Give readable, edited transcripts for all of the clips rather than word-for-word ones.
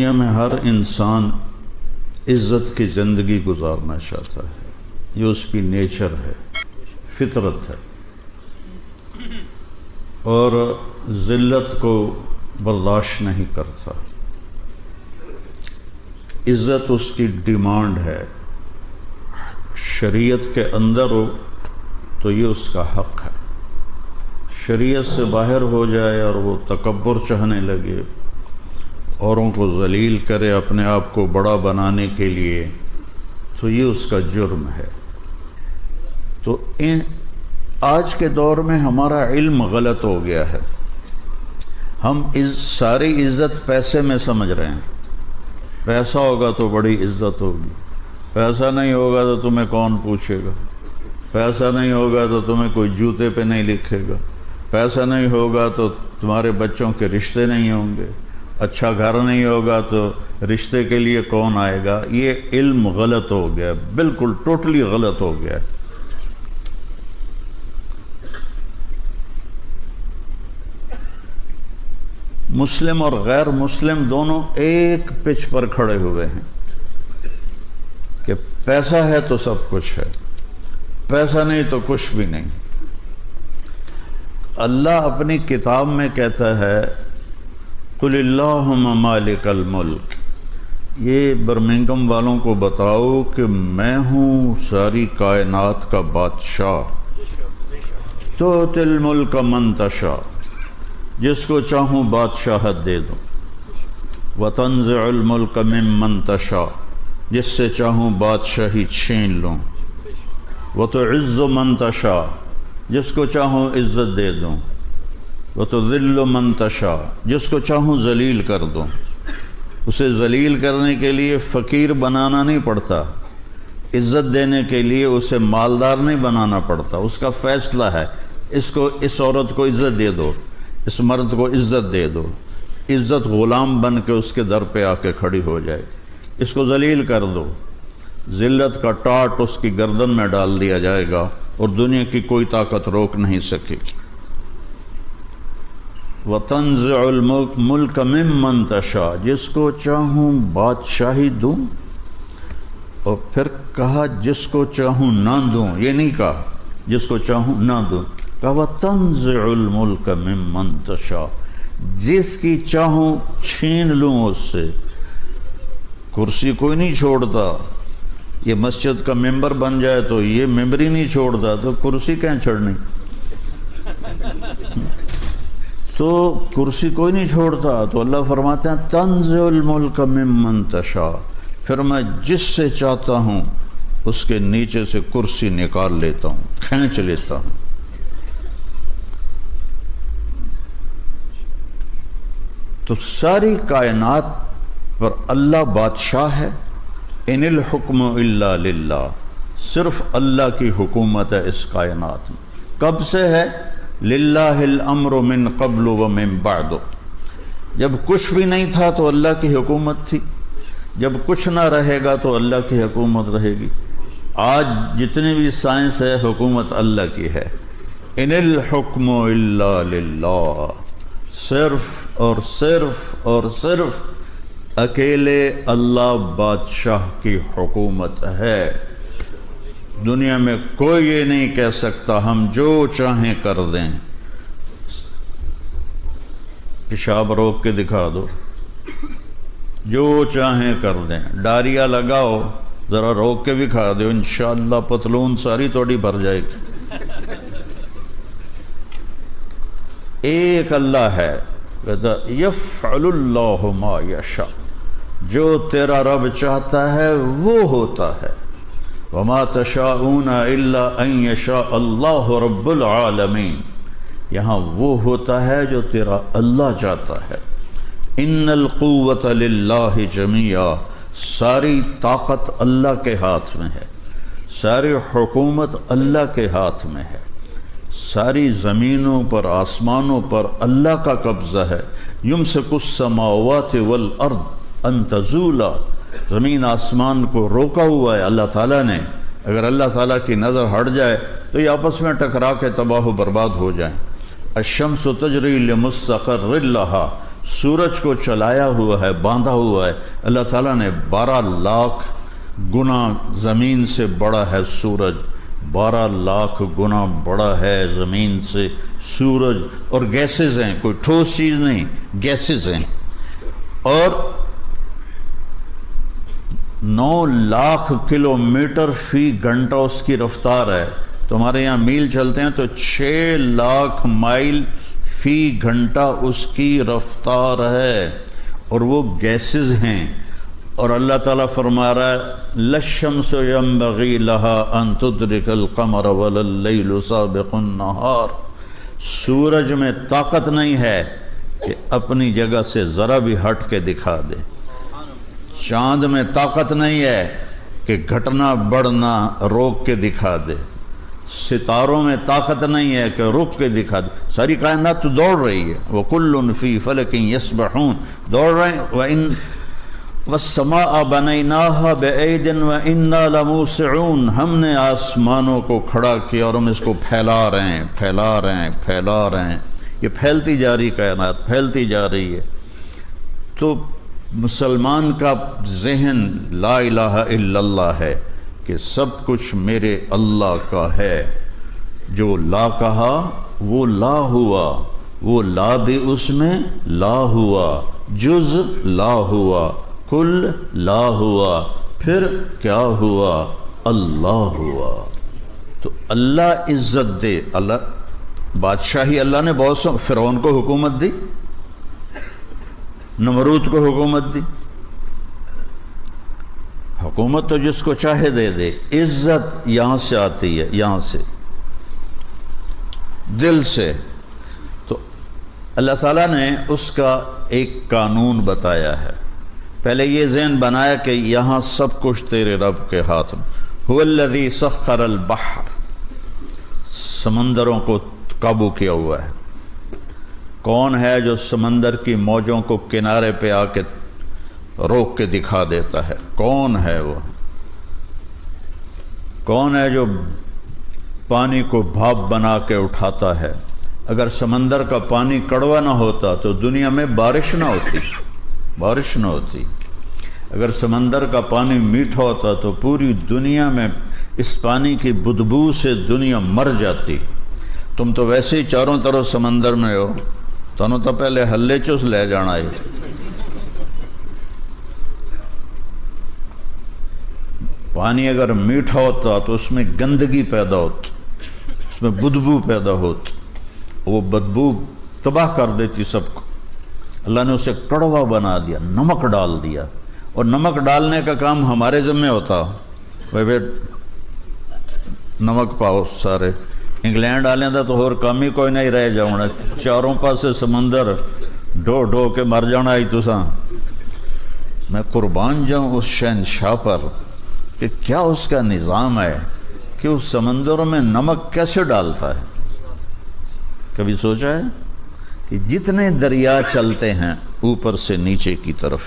دنیا میں ہر انسان عزت کی زندگی گزارنا چاہتا ہے، یہ اس کی نیچر ہے، فطرت ہے، اور ذلت کو برداشت نہیں کرتا۔ عزت اس کی ڈیمانڈ ہے، شریعت کے اندر ہو تو یہ اس کا حق ہے، شریعت سے باہر ہو جائے اور وہ تکبر چاہنے لگے، اوروں کو ذلیل کرے اپنے آپ کو بڑا بنانے کے لیے، تو یہ اس کا جرم ہے۔ تو آج کے دور میں ہمارا علم غلط ہو گیا ہے، ہم ساری عزت پیسے میں سمجھ رہے ہیں، پیسہ ہوگا تو بڑی عزت ہوگی، پیسہ نہیں ہوگا تو تمہیں کون پوچھے گا، پیسہ نہیں ہوگا تو تمہیں کوئی جوتے پہ نہیں لکھے گا، پیسہ نہیں ہوگا تو تمہارے بچوں کے رشتے نہیں ہوں گے، اچھا گھر نہیں ہوگا تو رشتے کے لیے کون آئے گا۔ یہ علم غلط ہو گیا، بالکل ٹوٹلی غلط ہو گیا۔ مسلم اور غیر مسلم دونوں ایک پچ پر کھڑے ہوئے ہیں کہ پیسہ ہے تو سب کچھ ہے، پیسہ نہیں تو کچھ بھی نہیں۔ اللہ اپنی کتاب میں کہتا ہے قُلِ اللَّهُمَّ مَالِكَ الْمُلْكِ، یہ برمنگم والوں کو بتاؤ کہ میں ہوں ساری کائنات کا بادشاہ، تُؤْتِي الْمُلْكَ مَن تَشَاءُ، جس کو چاہوں بادشاہت دے دوں، وَتَنزِعُ الْمُلْكَ مِمَّن تَشَاءُ، جس سے چاہوں بادشاہی چھین لوں، وَتُعِزُّ مَن تَشَاءُ، جس کو چاہوں عزت دے دوں، وَتُذِلُّ مَن تَشَاءُ، جس کو چاہوں ذلیل کر دوں۔ اسے ذلیل کرنے کے لیے فقیر بنانا نہیں پڑتا، عزت دینے کے لیے اسے مالدار نہیں بنانا پڑتا، اس کا فیصلہ ہے اس عورت کو عزت دے دو، اس مرد کو عزت دے دو، عزت غلام بن کے اس کے در پہ آ کے کھڑی ہو جائے، اس کو ذلیل کر دو، ذلت کا ٹاٹ اس کی گردن میں ڈال دیا جائے گا اور دنیا کی کوئی طاقت روک نہیں سکے گی۔ وَتَنزِعُ الْمُلْكَ مِمَّن تَشَاءُ، جس کو چاہوں بادشاہی دوں، اور پھر کہا جس کو چاہوں نہ دوں، یہ نہیں کہا جس کو چاہوں نہ دوں، کہا وَتَنزِعُ الْمُلْكَ مِمَّن تَشَاءُ، جس کی چاہوں چھین لوں اس سے۔ کرسی کوئی نہیں چھوڑتا، یہ مسجد کا ممبر بن جائے تو یہ ممبر ہی نہیں چھوڑتا، تو کرسی کہیں چھڑنی؟ تو کرسی کوئی نہیں چھوڑتا، تو اللہ فرماتے ہیں تنزع الملک ممن تشاء، پھر میں جس سے چاہتا ہوں اس کے نیچے سے کرسی نکال لیتا ہوں، کھینچ لیتا ہوں۔ تو ساری کائنات پر اللہ بادشاہ ہے۔ ان الحکم الا للہ، صرف اللہ کی حکومت ہے اس کائنات میں۔ کب سے ہے؟ للہ الامر من قبل ومن بعد، جب کچھ بھی نہیں تھا تو اللہ کی حکومت تھی، جب کچھ نہ رہے گا تو اللہ کی حکومت رہے گی۔ آج جتنی بھی سائنس ہے حکومت اللہ کی ہے۔ ان الحکم الا للہ، صرف اور صرف اور صرف اکیلے اللہ بادشاہ کی حکومت ہے۔ دنیا میں کوئی یہ نہیں کہہ سکتا ہم جو چاہیں کر دیں۔ پیشاب روک کے دکھا دو، جو چاہیں کر دیں، ڈاریا لگاؤ، ذرا روک کے بھی کھا دو، انشاءاللہ پتلون ساری توڑی بھر جائے گی۔ ایک اللہ ہے، یفعل اللہ ما یشاء، جو تیرا رب چاہتا ہے وہ ہوتا ہے۔ وما تشاءون الا ان یشاء اللہ رب العالمین، یہاں وہ ہوتا ہے جو تیرا اللہ چاہتا ہے۔ ان القوة للہ جمیعا، ساری طاقت اللہ کے ہاتھ میں ہے، ساری حکومت اللہ کے ہاتھ میں ہے، ساری زمینوں پر آسمانوں پر اللہ کا قبضہ ہے۔ یمسک السماوات والارض ان تزولا، زمین آسمان کو روکا ہوا ہے اللہ تعالیٰ نے، اگر اللہ تعالیٰ کی نظر ہٹ جائے تو یہ آپس میں ٹکرا کے تباہ و برباد ہو جائیں۔ الشمس تجری لمستقر لہا، سورج کو چلایا ہوا ہے، باندھا ہوا ہے۔ اللہ تعالیٰ نے 12 لاکھ گنا زمین سے بڑا ہے سورج، 12 لاکھ گنا بڑا ہے زمین سے سورج، اور گیسز ہیں، کوئی ٹھوس چیز نہیں، گیسز ہیں، اور 9 لاکھ کلومیٹر فی گھنٹہ اس کی رفتار ہے۔ تمہارے یہاں میل چلتے ہیں تو 6 لاکھ مائل فی گھنٹہ اس کی رفتار ہے، اور وہ گیسز ہیں۔ اور اللہ تعالیٰ فرما رہا ہے لَلشَّمْسُ يَنبَغِي لَهَا أَن تُدْرِكَ الْقَمَرَ وَلَا اللَّيْلُ سَابِقُ النَّهَارِ، سورج میں طاقت نہیں ہے کہ اپنی جگہ سے ذرا بھی ہٹ کے دکھا دے، چاند میں طاقت نہیں ہے کہ گھٹنا بڑھنا روک کے دکھا دے، ستاروں میں طاقت نہیں ہے کہ رک کے دکھا دے، ساری کائنات تو دوڑ رہی ہے، وَكُلٌّ فِي فَلَكٍ يَسْبَحُونَ، دوڑ رہے ہیں۔ وَالسَّمَاءَ بَنَيْنَاهَا بِأَيْدٍ وَإِنَّا لَمُوسِعُونَ، ہم نے آسمانوں کو کھڑا کیا اور ہم اس کو پھیلا رہے ہیں، پھیلا رہے ہیں، پھیلا رہے ہیں، یہ پھیلتی جا رہی کائنات، پھیلتی جا رہی ہے۔ تو مسلمان کا ذہن لا الہ الا اللہ ہے کہ سب کچھ میرے اللہ کا ہے، جو لا کہا وہ لا ہوا، وہ لا بھی اس میں لا ہوا، جز لا ہوا، کل لا ہوا، پھر کیا ہوا؟ اللہ ہوا۔ تو اللہ عزت دے، اللہ بادشاہی، اللہ نے بہت سو فرعون کو حکومت دی، نمرود کو حکومت دی، حکومت تو جس کو چاہے دے دے، عزت یہاں سے آتی ہے، یہاں سے، دل سے۔ تو اللہ تعالیٰ نے اس کا ایک قانون بتایا ہے، پہلے یہ ذہن بنایا کہ یہاں سب کچھ تیرے رب کے ہاتھ میں، هو الذی سخر البحر، سمندروں کو قابو کیا ہوا ہے۔ کون ہے جو سمندر کی موجوں کو کنارے پہ آ کے روک کے دکھا دیتا ہے؟ کون ہے وہ؟ کون ہے جو پانی کو بھاپ بنا کے اٹھاتا ہے؟ اگر سمندر کا پانی کڑوا نہ ہوتا تو دنیا میں بارش نہ ہوتی، بارش نہ ہوتی۔ اگر سمندر کا پانی میٹھا ہوتا تو پوری دنیا میں اس پانی کی بدبو سے دنیا مر جاتی۔ تم تو ویسے ہی چاروں طرف سمندر میں ہو، تنوں تو پہلے ہلے چوس لے جانا ہے۔ پانی اگر میٹھا ہوتا تو اس میں گندگی پیدا ہوتی، اس میں بدبو پیدا ہوتی، وہ بدبو تباہ کر دیتی سب کو۔ اللہ نے اسے کڑوا بنا دیا، نمک ڈال دیا، اور نمک ڈالنے کا کام ہمارے ذمہ ہوتا، بھائی نمک پاؤ سارے، انگلینڈ آلیں دا تو اور کام ہی کوئی نہیں رہ جاؤنا، چاروں پاسے سمندر ڈو ڈو کے مر جانا ہی تو ساں۔ میں قربان جاؤں اس شہنشاہ پر کہ کیا اس کا نظام ہے کہ اس سمندروں میں نمک کیسے ڈالتا ہے؟ کبھی سوچا ہے کہ جتنے دریا چلتے ہیں اوپر سے نیچے کی طرف،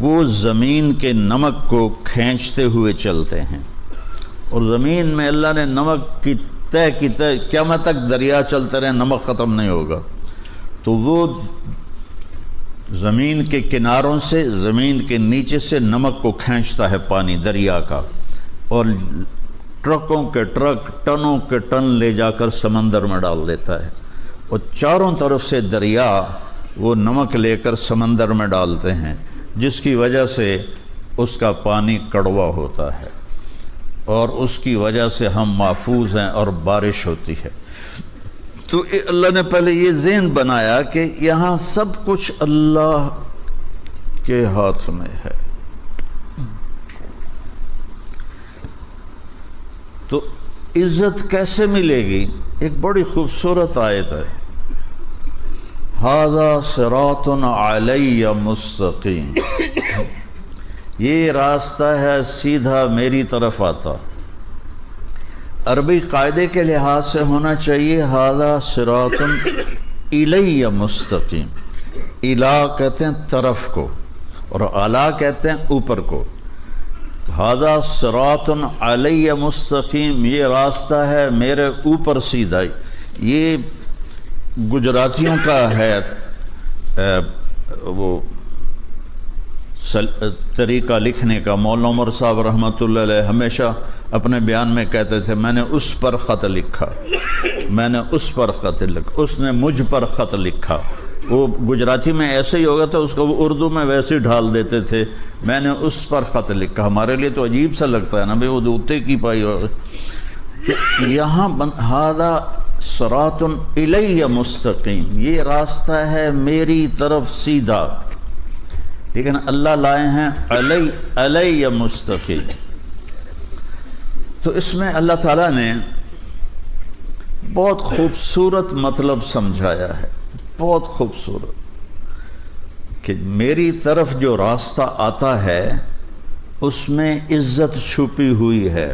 وہ زمین کے نمک کو کھینچتے ہوئے چلتے ہیں، اور زمین میں اللہ نے نمک کی تہ قیامت تک دریا چلتے رہے، نمک ختم نہیں ہوگا۔ تو وہ زمین کے کناروں سے، زمین کے نیچے سے نمک کو کھینچتا ہے پانی دریا کا، اور ٹرکوں کے ٹرک، ٹنوں کے ٹن لے جا کر سمندر میں ڈال دیتا ہے، اور چاروں طرف سے دریا وہ نمک لے کر سمندر میں ڈالتے ہیں، جس کی وجہ سے اس کا پانی کڑوا ہوتا ہے، اور اس کی وجہ سے ہم محفوظ ہیں اور بارش ہوتی ہے۔ تو اللہ نے پہلے یہ ذہن بنایا کہ یہاں سب کچھ اللہ کے ہاتھ میں ہے۔ تو عزت کیسے ملے گی؟ ایک بڑی خوبصورت آیت ہے، ھذا صراط علی مستقیم، یہ راستہ ہے سیدھا میری طرف آتا۔ عربی قاعدے کے لحاظ سے ہونا چاہیے ھذا صراط الی مستقیم، الا کہتے ہیں طرف کو، اور اعلیٰ کہتے ہیں اوپر کو۔ ھذا صراط علی مستقیم، یہ راستہ ہے میرے اوپر سیدھا۔ یہ گجراتیوں کا ہے وہ طریقہ لکھنے کا، مولانا عمر صاحب رحمۃ اللہ علیہ ہمیشہ اپنے بیان میں کہتے تھے میں نے اس پر خط لکھا، میں نے اس پر خط لکھا، اس نے مجھ پر خط لکھا۔ وہ گجراتی میں ایسے ہی ہوگا تو اس کو وہ اردو میں ویسے ہی ڈھال دیتے تھے، میں نے اس پر خط لکھا۔ ہمارے لیے تو عجیب سا لگتا ہے نا بھئی وہ دوتے کی پائی ہو۔ یہاں ھذا صراط الی مستقیم، یہ راستہ ہے میری طرف سیدھا، لیکن اللہ لائے ہیں علی مستقیم۔ تو اس میں اللہ تعالیٰ نے بہت خوبصورت مطلب سمجھایا ہے، بہت خوبصورت، کہ میری طرف جو راستہ آتا ہے اس میں عزت چھپی ہوئی ہے۔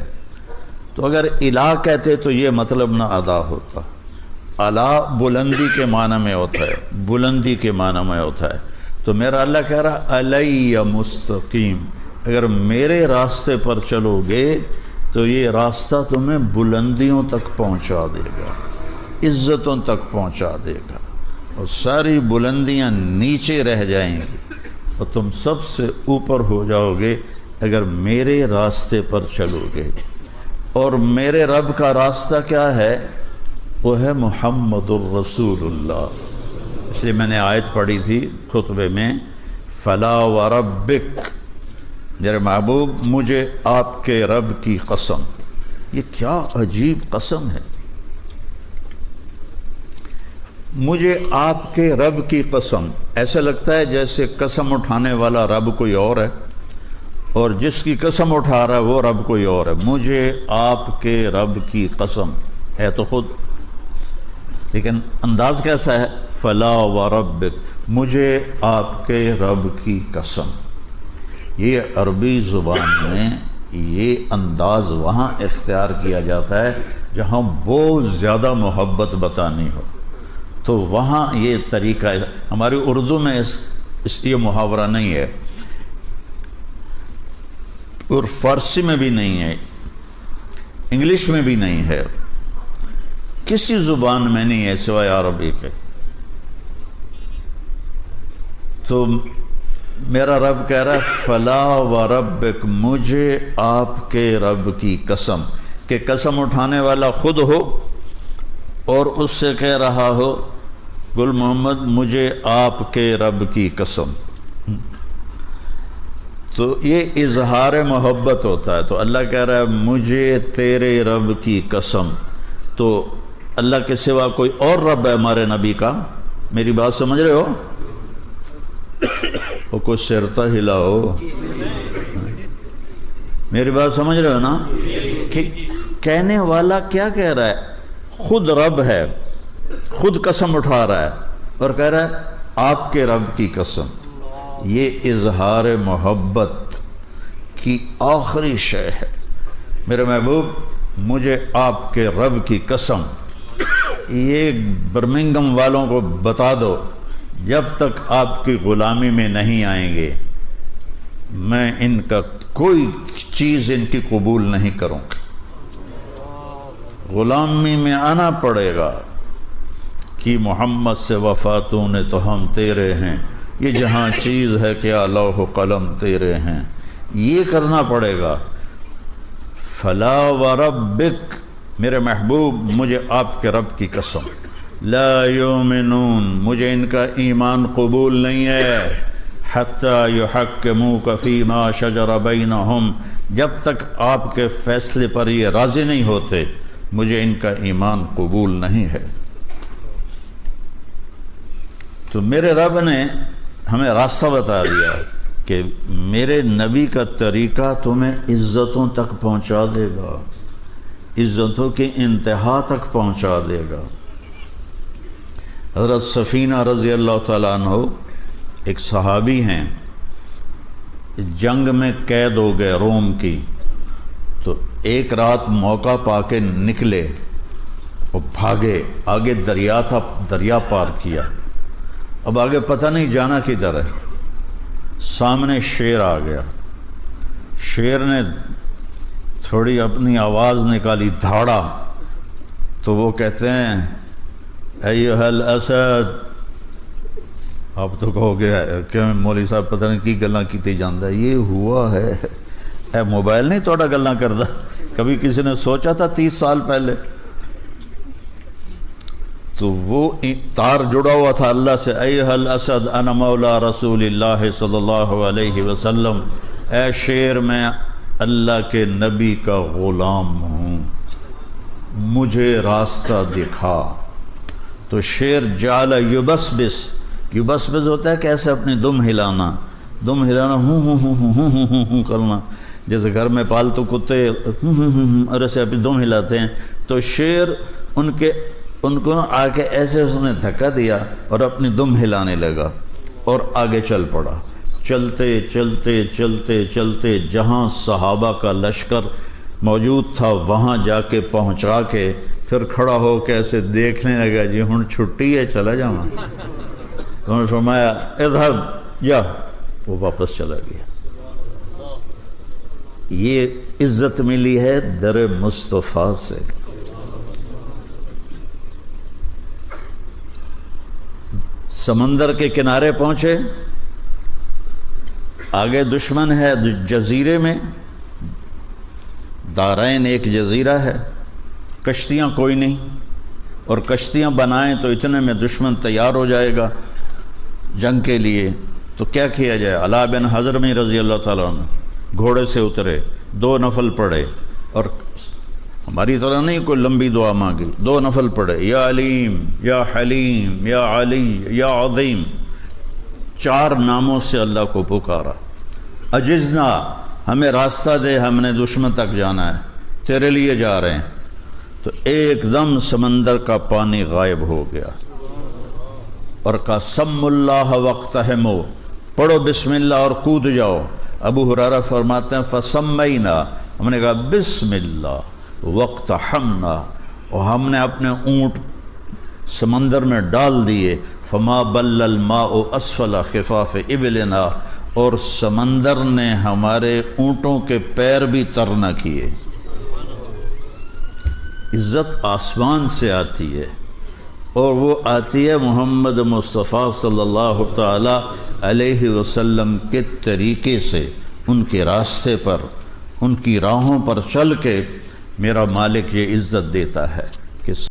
تو اگر الہ کہتے تو یہ مطلب نہ ادا ہوتا۔ اعلیٰ بلندی کے معنی میں ہوتا ہے، بلندی کے معنی میں ہوتا ہے۔ تو میرا اللہ کہہ رہا علی مستقیم، اگر میرے راستے پر چلو گے تو یہ راستہ تمہیں بلندیوں تک پہنچا دے گا، عزتوں تک پہنچا دے گا، اور ساری بلندیاں نیچے رہ جائیں گی اور تم سب سے اوپر ہو جاؤ گے اگر میرے راستے پر چلو گے۔ اور میرے رب کا راستہ کیا ہے؟ وہ ہے محمد الرسول اللہ۔ اس لیے میں نے آیت پڑھی تھی خطبے میں، فلا وربک، میرے محبوب مجھے آپ کے رب کی قسم۔ یہ کیا عجیب قسم ہے، مجھے آپ کے رب کی قسم۔ ایسا لگتا ہے جیسے قسم اٹھانے والا رب کوئی اور ہے اور جس کی قسم اٹھا رہا ہے وہ رب کوئی اور ہے۔ مجھے آپ کے رب کی قسم، ہے تو خود، لیکن انداز کیسا ہے؟ فلا وربک، مجھے آپ کے رب کی قسم۔ یہ عربی زبان میں یہ انداز وہاں اختیار کیا جاتا ہے جہاں بہت زیادہ محبت بتانی ہو، تو وہاں یہ طریقہ ہے۔ ہماری اردو میں اس یہ محاورہ نہیں ہے، اور فارسی میں بھی نہیں ہے، انگلش میں بھی نہیں ہے، کسی زبان میں نہیں ہے سوائے عربی کے۔ تو میرا رب کہہ رہا ہے فلا وربک، مجھے آپ کے رب کی قسم، کہ قسم اٹھانے والا خود ہو اور اس سے کہہ رہا ہو گل محمد مجھے آپ کے رب کی قسم۔ تو یہ اظہار محبت ہوتا ہے۔ تو اللہ کہہ رہا ہے مجھے تیرے رب کی قسم۔ تو اللہ کے سوا کوئی اور رب ہے ہمارے نبی کا؟ میری بات سمجھ رہے ہو؟ وہ کوئی سرتا ہلاؤ، میری بات سمجھ رہے ہو نا؟ کہ کہنے والا کیا کہہ رہا ہے؟ خود رب ہے، خود قسم اٹھا رہا ہے اور کہہ رہا ہے آپ کے رب کی قسم۔ یہ اظہار محبت کی آخری شے ہے۔ میرے محبوب مجھے آپ کے رب کی قسم، یہ برمنگم والوں کو بتا دو جب تک آپ کی غلامی میں نہیں آئیں گے میں ان کا کوئی چیز ان کی قبول نہیں کروں گا۔ غلامی میں آنا پڑے گا کہ محمد سے وفاتوں نے تو ہم تیرے ہیں، یہ جہاں چیز ہے کیا لوح و قلم تیرے ہیں، یہ کرنا پڑے گا۔ فلا وربک، میرے محبوب مجھے آپ کے رب کی قسم، لا یؤمنون، مجھے ان کا ایمان قبول نہیں ہے، حتی یحکموک فیما شجر بینہم، جب تک آپ کے فیصلے پر یہ راضی نہیں ہوتے مجھے ان کا ایمان قبول نہیں ہے۔ تو میرے رب نے ہمیں راستہ بتا دیا کہ میرے نبی کا طریقہ تمہیں عزتوں تک پہنچا دے گا، عزتوں کی انتہا تک پہنچا دے گا۔ حضرت سفینہ رضی اللہ تعالیٰ عنہ ایک صحابی ہیں، جنگ میں قید ہو گئے روم کی، تو ایک رات موقع پا کے نکلے اور بھاگے، آگے دریا تھا، دریا پار کیا، اب آگے پتہ نہیں جانا کدھر ہے۔ سامنے شیر آ گیا، شیر نے تھوڑی اپنی آواز نکالی، دھاڑا، تو وہ کہتے ہیں ایھا الاسد آپ تو کہو گے کہ مولوی صاحب پتہ نہیں کی گلاں کیتی جاندا، یہ ہوا ہے اے موبائل نہیں توڑا گلاں کردا، کبھی کسی نے سوچا تھا 30 سال پہلے؟ تو وہ تار جڑا ہوا تھا اللہ سے، ایھا الاسد انا مولا رسول اللہ صلی اللہ علیہ وسلم، اے شیر میں اللہ کے نبی کا غلام ہوں، مجھے راستہ دکھا۔ تو شیر جعل یبسبس ہوتا ہے کہ ایسے اپنی دم ہلانا ہوں ہوں ہوں ہوں ہوں ہوں ہوں کرنا، جیسے گھر میں پالتو کتے اور ایسے اپنی دم ہلاتے ہیں۔ تو شیر ان کو آ کے ایسے اس نے دھکا دیا اور اپنی دم ہلانے لگا اور آگے چل پڑا۔ چلتے چلتے چلتے چلتے جہاں صحابہ کا لشکر موجود تھا وہاں جا کے پہنچا کے پھر کھڑا ہو کے ایسے دیکھنے لگا، جی ہن چھٹی ہے چلا جاؤں۔ انہوں نے فرمایا اذهب جا، وہ واپس چلا گیا۔ یہ عزت ملی ہے در مصطفیٰ سے۔ سمندر کے کنارے پہنچے، آگے دشمن ہے جزیرے میں، دارین ایک جزیرہ ہے، کشتیاں کوئی نہیں، اور کشتیاں بنائیں تو اتنے میں دشمن تیار ہو جائے گا جنگ کے لیے۔ تو کیا کیا جائے؟ علا بن حضرمی رضی اللہ تعالیٰ عنہ گھوڑے سے اترے، 2 نفل پڑھے، اور ہماری طرح نہیں کوئی لمبی دعا مانگی، 2 نفل پڑھے، یا علیم یا حلیم یا علی یا عظیم، 4 ناموں سے اللہ کو پکارا۔ عجزنا، ہمیں راستہ دے، ہم نے دشمن تک جانا ہے، تیرے لیے جا رہے ہیں۔ تو ایک دم سمندر کا پانی غائب ہو گیا، اور کہا سم اللہ وقتہمو، پڑھو بسم اللہ اور کود جاؤ۔ ابو ہریرہ فرماتے ہیں فسمینا، ہم نے کہا بسم اللہ وقتحمنا، اور ہم نے اپنے اونٹ سمندر میں ڈال دیے۔ فما بل الماء اسفل خفاف ابلنا، اور سمندر نے ہمارے اونٹوں کے پیر بھی تر نہ کیے۔ عزت آسمان سے آتی ہے، اور وہ آتی ہے محمد مصطفیٰ صلی اللہ تعالی علیہ وسلم کے طریقے سے، ان کے راستے پر، ان کی راہوں پر چل کے میرا مالک یہ عزت دیتا ہے۔